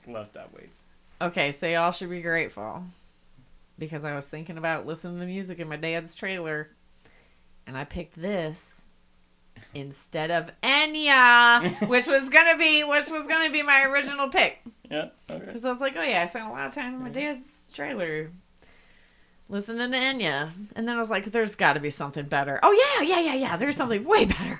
Love Tom Waits. Okay, so y'all should be grateful. Because I was thinking about listening to music in my dad's trailer. And I picked this instead of Enya, which was gonna be my original pick. Yeah. Okay. Because I was like, oh yeah, I spent a lot of time in my dad's trailer listening to Enya, and then I was like, there's got to be something better. Oh yeah, there's something way better.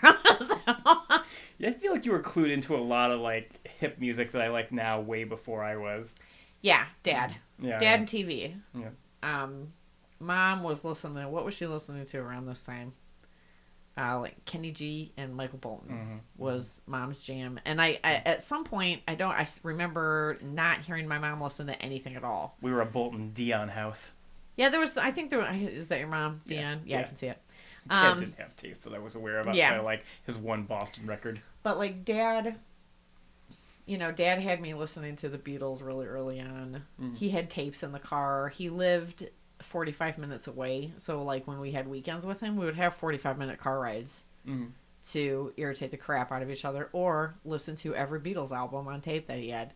Yeah, I feel like you were clued into a lot of like hip music that I like now way before I was. Yeah, Dad. Yeah. Dad and TV. Yeah. Mom was listening. What was she listening to around this time? Like Kenny G and Michael Bolton was Mom's jam. And I at some point I remember not hearing my mom listen to anything at all. We were a Bolton Dion house. Yeah, is that your mom, Dion? Yeah, I can see it. Dad didn't have taste that I was aware of outside of like his one Boston record. But like Dad had me listening to the Beatles really early on. He had tapes in the car. He lived 45 minutes away, so like when we had weekends with him, we would have 45-minute car rides to irritate the crap out of each other or listen to every Beatles album on tape that he had.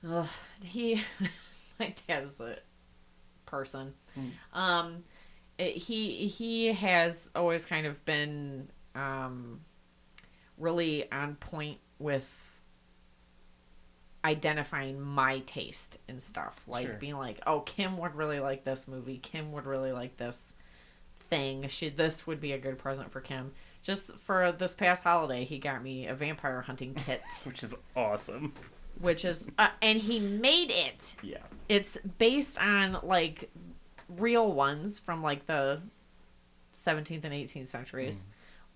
No, my dad is a person. He has always kind of been really on point with identifying my taste and stuff. Like being like, oh, Kim would really like this movie. Kim would really like this thing. This would be a good present for Kim. Just for this past holiday, he got me a vampire hunting kit. Which is awesome. And he made it. Yeah. It's based on, like, real ones from, like, the 17th and 18th centuries.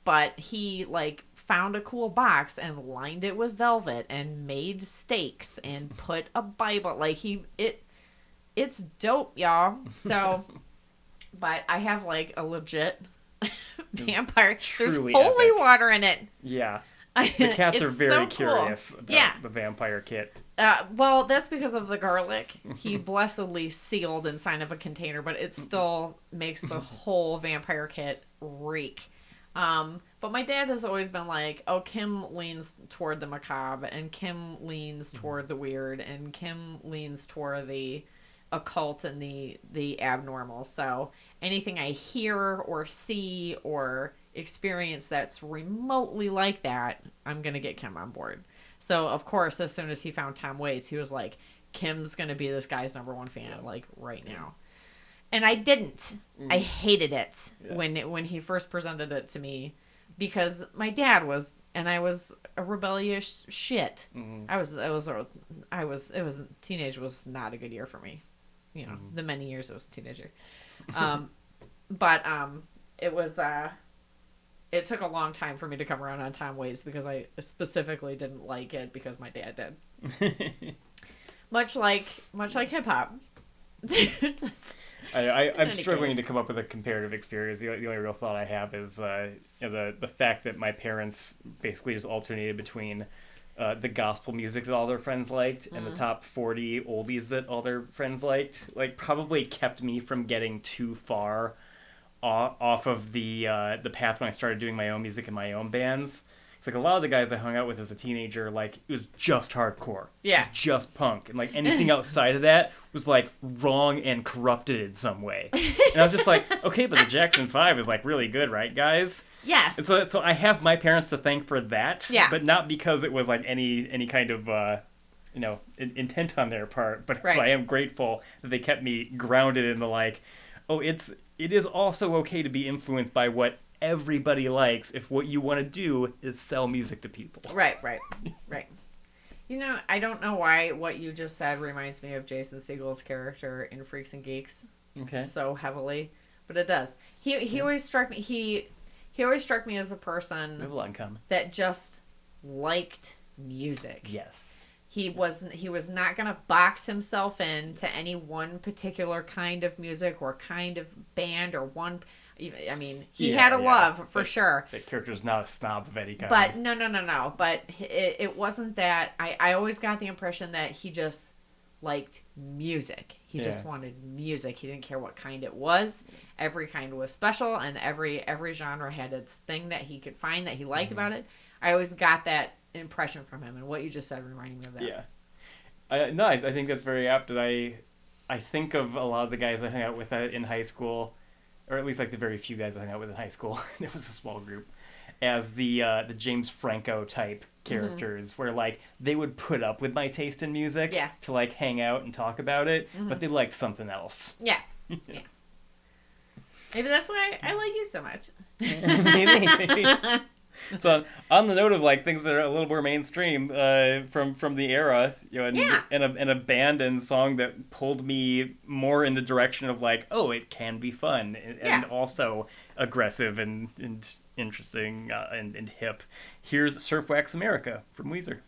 But he, like, found a cool box and lined it with velvet and made stakes and put a Bible. Like, it's dope, y'all. So, but I have, like, a legit vampire. There's holy water in it. Yeah. The cats are very curious about the vampire kit. Well, that's because of the garlic. He blessedly sealed inside of a container, but it still makes the whole vampire kit reek. But my dad has always been like, oh, Kim leans toward the macabre, and Kim leans toward the weird, and Kim leans toward the occult and the abnormal. So anything I hear or see or experience that's remotely like that, I'm going to get Kim on board. So, of course, as soon as he found Tom Waits, he was like, Kim's going to be this guy's #1 fan, like, right now. And I didn't. I hated it when he first presented it to me because my dad was, and I was a rebellious shit. Teenage was not a good year for me. You know, the many years I was a teenager. But it was, it took a long time for me to come around on Tom Waits because I specifically didn't like it because my dad did. Much like hip hop. I'm struggling to come up with a comparative experience. The only real thought I have is the fact that my parents basically just alternated between the gospel music that all their friends liked and the top 40 oldies that all their friends liked. Like, probably kept me from getting too far off of the path when I started doing my own music and my own bands. It's like a lot of the guys I hung out with as a teenager, like, it was just hardcore. Yeah. It was just punk. And, like, anything outside of that was, like, wrong and corrupted in some way. And I was just like, okay, but the Jackson 5 is, like, really good, right, guys? Yes. And so I have my parents to thank for that. Yeah. But not because it was, like, any kind of, intent on their part. But right. I am grateful that they kept me grounded in the, like, oh, it is also okay to be influenced by what everybody likes if what you want to do is sell music to people. Right. You know, I don't know why what you just said reminds me of Jason Segel's character in Freaks and Geeks so heavily, but it does. He always struck me. He always struck me as a person We have a lot in common. that just liked music. Yes. He was not going to box himself into any one particular kind of music or kind of band or one. I mean, he had a love for sure. That character's not a snob of any kind. But no. But it wasn't that. I always got the impression that he just liked music. He just Yeah. wanted music. He didn't care what kind it was. Every kind was special, and every genre had its thing that he could find that he liked about it. I always got that impression from him, and what you just said reminded me of that. Yeah. I think that's very apt. And I think of a lot of the guys I hung out with in high school, or at least like the very few guys I hung out with in high school. It was a small group, as the James Franco type characters, where like they would put up with my taste in music to like hang out and talk about it, but they liked something else. Yeah. Yeah. Maybe that's why I like you so much. Maybe. So on the note of like things that are a little more mainstream from the era, you know, and a band and song that pulled me more in the direction of like, oh, it can be fun and also aggressive and interesting and hip. Here's Surf Wax America from Weezer.